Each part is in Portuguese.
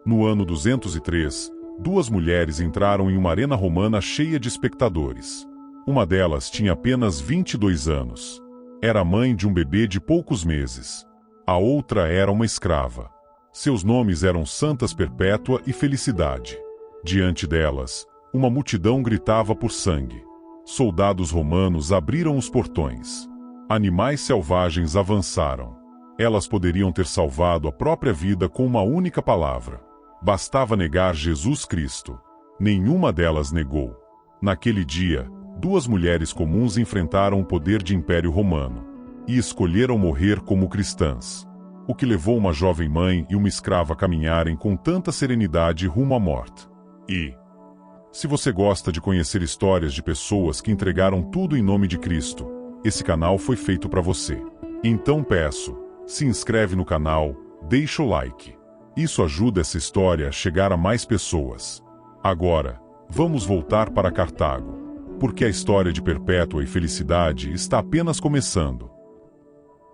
No ano 203, duas mulheres entraram em uma arena romana cheia de espectadores. Uma delas tinha apenas 22 anos. Era mãe de um bebê de poucos meses. A outra era uma escrava. Seus nomes eram Santas Perpétua e Felicidade. Diante delas, uma multidão gritava por sangue. Soldados romanos abriram os portões. Animais selvagens avançaram. Elas poderiam ter salvado a própria vida com uma única palavra. Bastava negar Jesus Cristo. Nenhuma delas negou. Naquele dia, duas mulheres comuns enfrentaram o poder de Império Romano e escolheram morrer como cristãs. O que levou uma jovem mãe e uma escrava a caminharem com tanta serenidade rumo à morte. E, se você gosta de conhecer histórias de pessoas que entregaram tudo em nome de Cristo, esse canal foi feito para você. Então peço, se inscreve no canal, deixa o like. Isso ajuda essa história a chegar a mais pessoas. Agora, vamos voltar para Cartago, porque a história de Perpétua e Felicidade está apenas começando.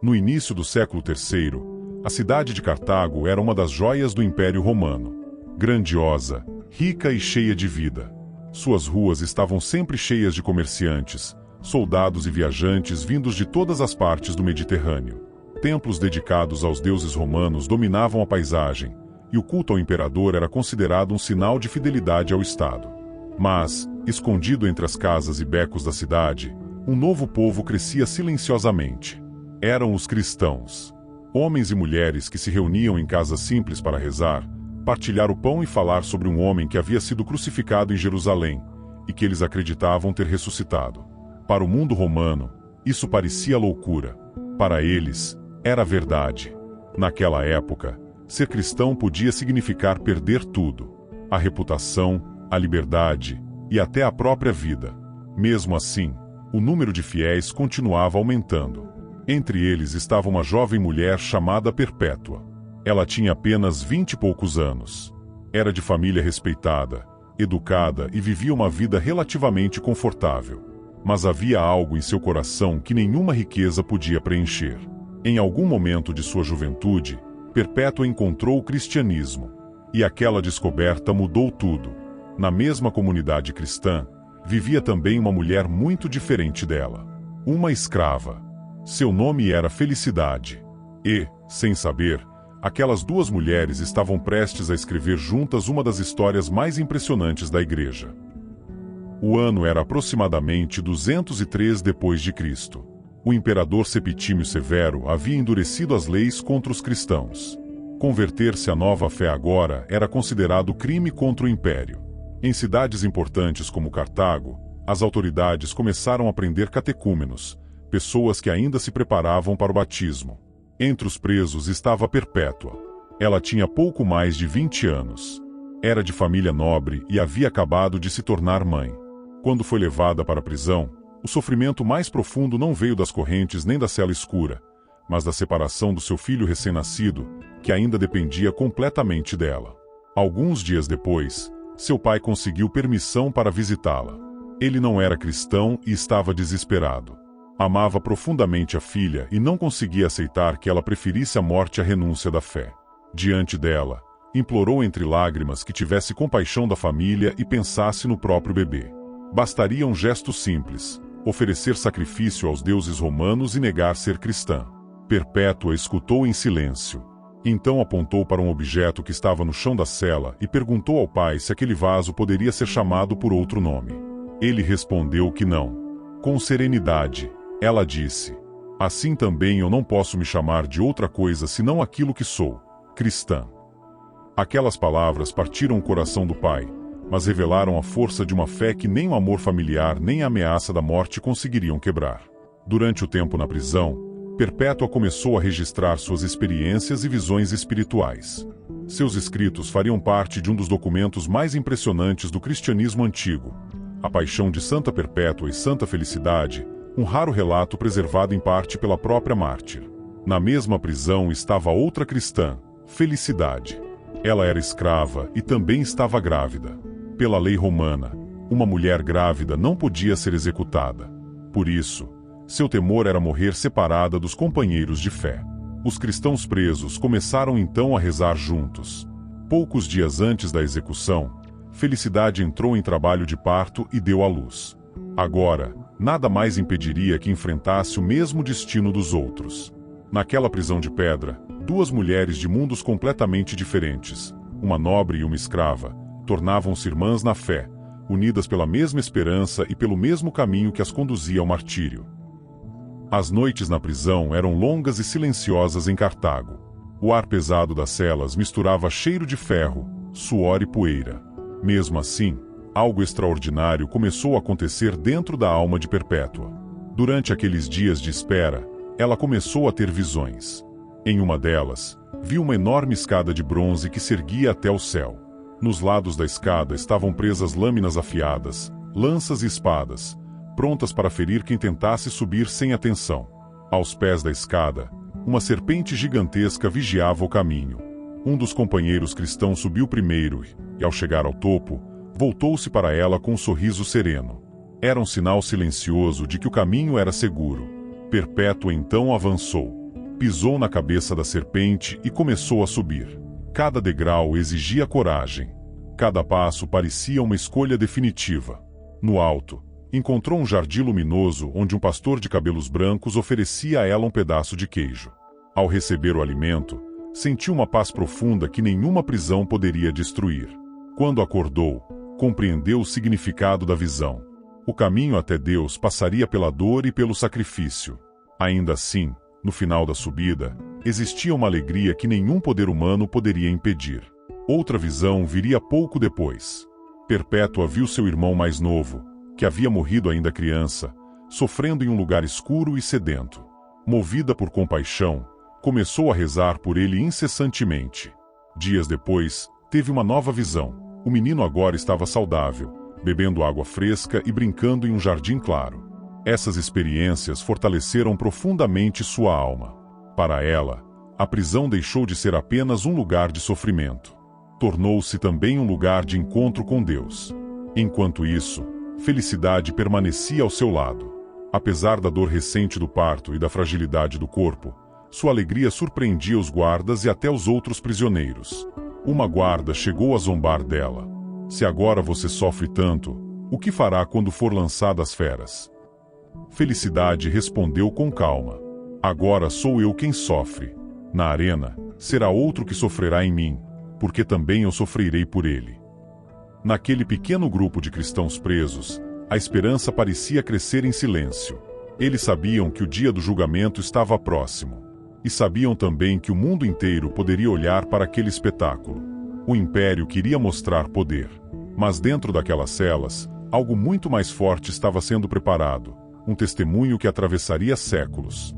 No início do século III, a cidade de Cartago era uma das joias do Império Romano. Grandiosa, rica e cheia de vida. Suas ruas estavam sempre cheias de comerciantes, soldados e viajantes vindos de todas as partes do Mediterrâneo. Templos dedicados aos deuses romanos dominavam a paisagem, e o culto ao imperador era considerado um sinal de fidelidade ao Estado. Mas, escondido entre as casas e becos da cidade, um novo povo crescia silenciosamente. Eram os cristãos. Homens e mulheres que se reuniam em casas simples para rezar, partilhar o pão e falar sobre um homem que havia sido crucificado em Jerusalém, e que eles acreditavam ter ressuscitado. Para o mundo romano, isso parecia loucura. Para eles, era verdade. Naquela época, ser cristão podia significar perder tudo: a reputação, a liberdade e até a própria vida. Mesmo assim, o número de fiéis continuava aumentando. Entre eles estava uma jovem mulher chamada Perpétua. Ela tinha apenas 20 e poucos anos. Era de família respeitada, educada e vivia uma vida relativamente confortável. Mas havia algo em seu coração que nenhuma riqueza podia preencher. Em algum momento de sua juventude, Perpétua encontrou o cristianismo. E aquela descoberta mudou tudo. Na mesma comunidade cristã, vivia também uma mulher muito diferente dela. Uma escrava. Seu nome era Felicidade. E, sem saber, aquelas duas mulheres estavam prestes a escrever juntas uma das histórias mais impressionantes da Igreja. O ano era aproximadamente 203 d.C. O imperador Septímio Severo havia endurecido as leis contra os cristãos. Converter-se à nova fé agora era considerado crime contra o império. Em cidades importantes como Cartago, as autoridades começaram a prender catecúmenos, pessoas que ainda se preparavam para o batismo. Entre os presos estava Perpétua. Ela tinha pouco mais de 20 anos. Era de família nobre e havia acabado de se tornar mãe. Quando foi levada para a prisão, o sofrimento mais profundo não veio das correntes nem da cela escura, mas da separação do seu filho recém-nascido, que ainda dependia completamente dela. Alguns dias depois, seu pai conseguiu permissão para visitá-la. Ele não era cristão e estava desesperado. Amava profundamente a filha e não conseguia aceitar que ela preferisse a morte à renúncia da fé. Diante dela, implorou entre lágrimas que tivesse compaixão da família e pensasse no próprio bebê. Bastaria um gesto simples: oferecer sacrifício aos deuses romanos e negar ser cristã. Perpétua escutou em silêncio. Então apontou para um objeto que estava no chão da cela e perguntou ao pai se aquele vaso poderia ser chamado por outro nome. Ele respondeu que não. Com serenidade, ela disse: assim também eu não posso me chamar de outra coisa senão aquilo que sou, cristã. Aquelas palavras partiram o coração do pai, mas revelaram a força de uma fé que nem o amor familiar nem a ameaça da morte conseguiriam quebrar. Durante o tempo na prisão, Perpétua começou a registrar suas experiências e visões espirituais. Seus escritos fariam parte de um dos documentos mais impressionantes do cristianismo antigo, A Paixão de Santa Perpétua e Santa Felicidade, um raro relato preservado em parte pela própria mártir. Na mesma prisão estava outra cristã, Felicidade. Ela era escrava e também estava grávida. Pela lei romana, uma mulher grávida não podia ser executada. Por isso, seu temor era morrer separada dos companheiros de fé. Os cristãos presos começaram então a rezar juntos. Poucos dias antes da execução, Felicidade entrou em trabalho de parto e deu à luz. Agora, nada mais impediria que enfrentasse o mesmo destino dos outros. Naquela prisão de pedra, duas mulheres de mundos completamente diferentes, uma nobre e uma escrava, tornavam-se irmãs na fé, unidas pela mesma esperança e pelo mesmo caminho que as conduzia ao martírio. As noites na prisão eram longas e silenciosas em Cartago. O ar pesado das celas misturava cheiro de ferro, suor e poeira. Mesmo assim, algo extraordinário começou a acontecer dentro da alma de Perpétua. Durante aqueles dias de espera, ela começou a ter visões. Em uma delas, viu uma enorme escada de bronze que se erguia até o céu. Nos lados da escada estavam presas lâminas afiadas, lanças e espadas, prontas para ferir quem tentasse subir sem atenção. Aos pés da escada, uma serpente gigantesca vigiava o caminho. Um dos companheiros cristãos subiu primeiro e, ao chegar ao topo, voltou-se para ela com um sorriso sereno. Era um sinal silencioso de que o caminho era seguro. Perpétua então avançou, pisou na cabeça da serpente e começou a subir. Cada degrau exigia coragem. Cada passo parecia uma escolha definitiva. No alto, encontrou um jardim luminoso onde um pastor de cabelos brancos oferecia a ela um pedaço de queijo. Ao receber o alimento, sentiu uma paz profunda que nenhuma prisão poderia destruir. Quando acordou, compreendeu o significado da visão. O caminho até Deus passaria pela dor e pelo sacrifício. Ainda assim, no final da subida, existia uma alegria que nenhum poder humano poderia impedir. Outra visão viria pouco depois. Perpétua viu seu irmão mais novo, que havia morrido ainda criança, sofrendo em um lugar escuro e sedento. Movida por compaixão, começou a rezar por ele incessantemente. Dias depois, teve uma nova visão. O menino agora estava saudável, bebendo água fresca e brincando em um jardim claro. Essas experiências fortaleceram profundamente sua alma. Para ela, a prisão deixou de ser apenas um lugar de sofrimento. Tornou-se também um lugar de encontro com Deus. Enquanto isso, Felicidade permanecia ao seu lado. Apesar da dor recente do parto e da fragilidade do corpo, sua alegria surpreendia os guardas e até os outros prisioneiros. Uma guarda chegou a zombar dela. Se agora você sofre tanto, o que fará quando for lançada às feras? Felicidade respondeu com calma. Agora sou eu quem sofre. Na arena, será outro que sofrerá em mim, porque também eu sofrerei por ele. Naquele pequeno grupo de cristãos presos, a esperança parecia crescer em silêncio. Eles sabiam que o dia do julgamento estava próximo. E sabiam também que o mundo inteiro poderia olhar para aquele espetáculo. O Império queria mostrar poder. Mas dentro daquelas celas, algo muito mais forte estava sendo preparado, um testemunho que atravessaria séculos.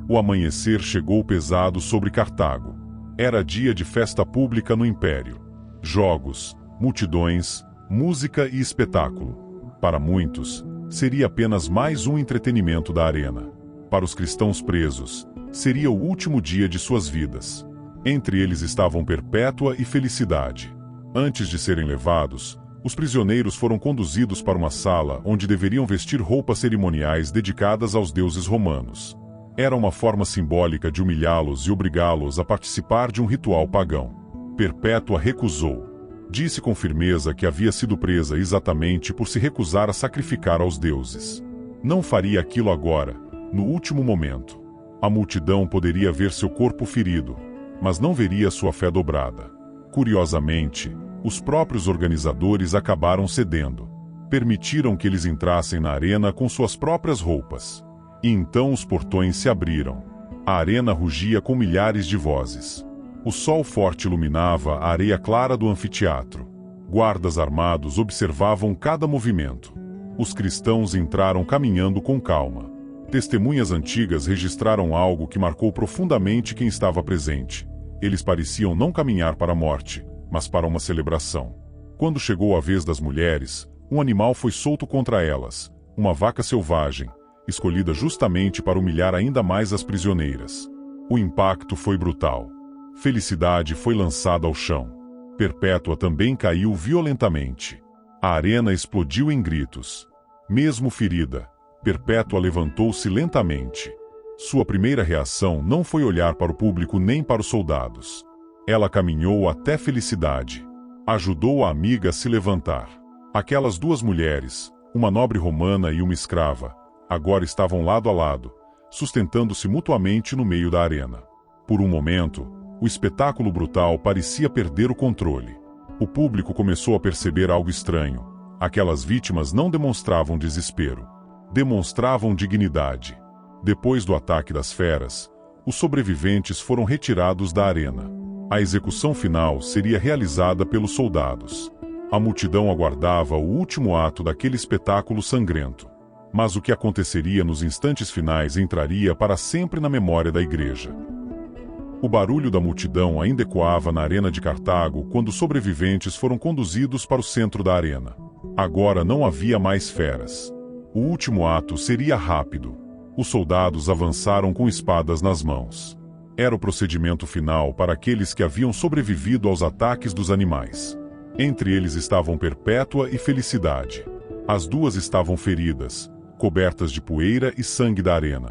O amanhecer chegou pesado sobre Cartago. Era dia de festa pública no Império. Jogos, multidões, música e espetáculo. Para muitos, seria apenas mais um entretenimento da arena. Para os cristãos presos, seria o último dia de suas vidas. Entre eles estavam Perpétua e Felicidade. Antes de serem levados, os prisioneiros foram conduzidos para uma sala onde deveriam vestir roupas cerimoniais dedicadas aos deuses romanos. Era uma forma simbólica de humilhá-los e obrigá-los a participar de um ritual pagão. Perpétua recusou. Disse com firmeza que havia sido presa exatamente por se recusar a sacrificar aos deuses. Não faria aquilo agora, no último momento. A multidão poderia ver seu corpo ferido, mas não veria sua fé dobrada. Curiosamente, os próprios organizadores acabaram cedendo. Permitiram que eles entrassem na arena com suas próprias roupas. E então os portões se abriram. A arena rugia com milhares de vozes. O sol forte iluminava a areia clara do anfiteatro. Guardas armados observavam cada movimento. Os cristãos entraram caminhando com calma. Testemunhas antigas registraram algo que marcou profundamente quem estava presente. Eles pareciam não caminhar para a morte, mas para uma celebração. Quando chegou a vez das mulheres, um animal foi solto contra elas, uma vaca selvagem, escolhida justamente para humilhar ainda mais as prisioneiras. O impacto foi brutal. Felicidade foi lançada ao chão. Perpétua também caiu violentamente. A arena explodiu em gritos. Mesmo ferida, Perpétua levantou-se lentamente. Sua primeira reação não foi olhar para o público nem para os soldados. Ela caminhou até Felicidade. Ajudou a amiga a se levantar. Aquelas duas mulheres, uma nobre romana e uma escrava, agora estavam lado a lado, sustentando-se mutuamente no meio da arena. Por um momento, o espetáculo brutal parecia perder o controle. O público começou a perceber algo estranho. Aquelas vítimas não demonstravam desespero. Demonstravam dignidade. Depois do ataque das feras, os sobreviventes foram retirados da arena. A execução final seria realizada pelos soldados. A multidão aguardava o último ato daquele espetáculo sangrento. Mas o que aconteceria nos instantes finais entraria para sempre na memória da igreja. O barulho da multidão ainda ecoava na arena de Cartago quando os sobreviventes foram conduzidos para o centro da arena. Agora não havia mais feras. O último ato seria rápido. Os soldados avançaram com espadas nas mãos. Era o procedimento final para aqueles que haviam sobrevivido aos ataques dos animais. Entre eles estavam Perpétua e Felicidade. As duas estavam feridas, cobertas de poeira e sangue da arena.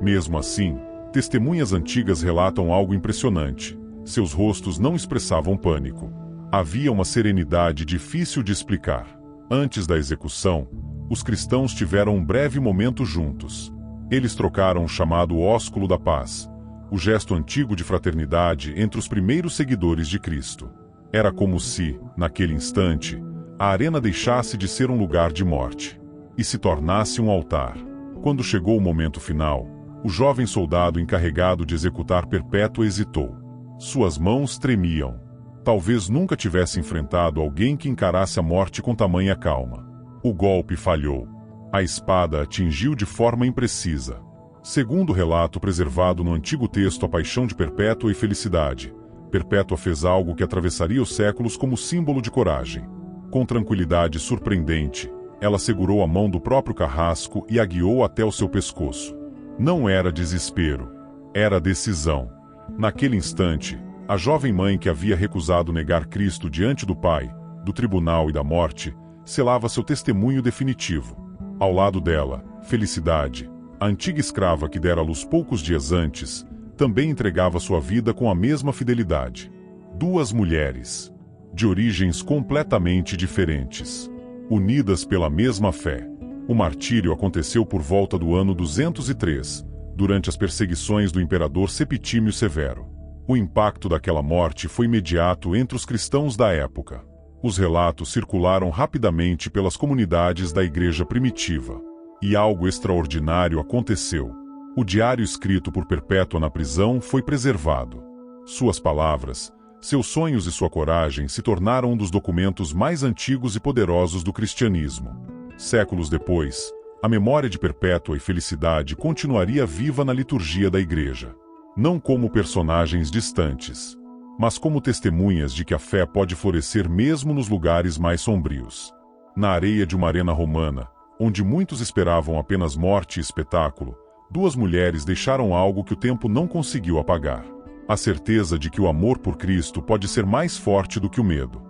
Mesmo assim, testemunhas antigas relatam algo impressionante. Seus rostos não expressavam pânico. Havia uma serenidade difícil de explicar. Antes da execução, os cristãos tiveram um breve momento juntos. Eles trocaram o chamado ósculo da paz, o gesto antigo de fraternidade entre os primeiros seguidores de Cristo. Era como se, naquele instante, a arena deixasse de ser um lugar de morte e se tornasse um altar. Quando chegou o momento final, o jovem soldado encarregado de executar Perpétua hesitou. Suas mãos tremiam. Talvez nunca tivesse enfrentado alguém que encarasse a morte com tamanha calma. O golpe falhou. A espada atingiu de forma imprecisa. Segundo o relato preservado no antigo texto A Paixão de Perpétua e Felicidade, Perpétua fez algo que atravessaria os séculos como símbolo de coragem. Com tranquilidade surpreendente, ela segurou a mão do próprio carrasco e a guiou até o seu pescoço. Não era desespero, era decisão. Naquele instante, a jovem mãe que havia recusado negar Cristo diante do Pai, do tribunal e da morte, selava seu testemunho definitivo. Ao lado dela, Felicidade, a antiga escrava que dera à luz poucos dias antes, também entregava sua vida com a mesma fidelidade. Duas mulheres, de origens completamente diferentes, unidas pela mesma fé. O martírio aconteceu por volta do ano 203, durante as perseguições do imperador Septímio Severo. O impacto daquela morte foi imediato entre os cristãos da época. Os relatos circularam rapidamente pelas comunidades da igreja primitiva. E algo extraordinário aconteceu. O diário escrito por Perpétua na prisão foi preservado. Suas palavras, seus sonhos e sua coragem se tornaram um dos documentos mais antigos e poderosos do cristianismo. Séculos depois, a memória de Perpétua e Felicidade continuaria viva na liturgia da igreja. Não como personagens distantes, mas como testemunhas de que a fé pode florescer mesmo nos lugares mais sombrios. Na areia de uma arena romana, onde muitos esperavam apenas morte e espetáculo, duas mulheres deixaram algo que o tempo não conseguiu apagar. A certeza de que o amor por Cristo pode ser mais forte do que o medo.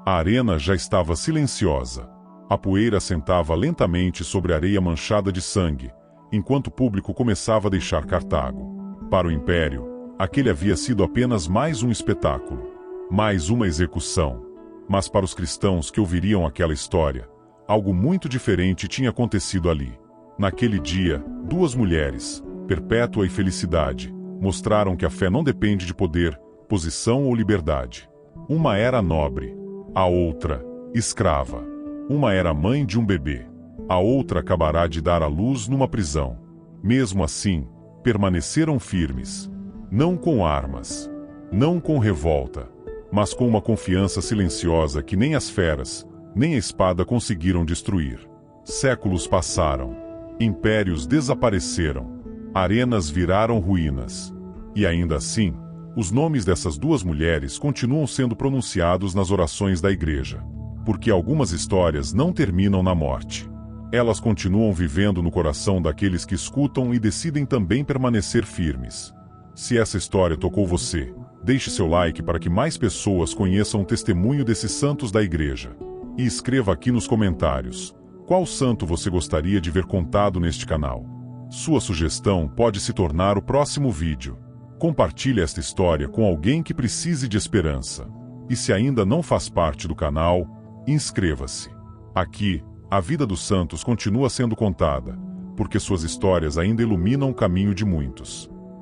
A arena já estava silenciosa. A poeira assentava lentamente sobre a areia manchada de sangue, enquanto o público começava a deixar Cartago. Para o Império, aquele havia sido apenas mais um espetáculo, mais uma execução. Mas para os cristãos que ouviriam aquela história, algo muito diferente tinha acontecido ali. Naquele dia, duas mulheres, Perpétua e Felicidade, mostraram que a fé não depende de poder, posição ou liberdade. Uma era nobre, a outra, escrava. Uma era mãe de um bebê, a outra acabará de dar à luz numa prisão. Mesmo assim, permaneceram firmes. Não com armas, não com revolta, mas com uma confiança silenciosa que nem as feras, nem a espada conseguiram destruir. Séculos passaram. Impérios desapareceram. Arenas viraram ruínas. E ainda assim, os nomes dessas duas mulheres continuam sendo pronunciados nas orações da igreja. Porque algumas histórias não terminam na morte. Elas continuam vivendo no coração daqueles que escutam e decidem também permanecer firmes. Se essa história tocou você, deixe seu like para que mais pessoas conheçam o testemunho desses santos da igreja. E escreva aqui nos comentários, qual santo você gostaria de ver contado neste canal. Sua sugestão pode se tornar o próximo vídeo. Compartilhe esta história com alguém que precise de esperança. E se ainda não faz parte do canal, inscreva-se. Aqui, a vida dos santos continua sendo contada, porque suas histórias ainda iluminam o caminho de muitos.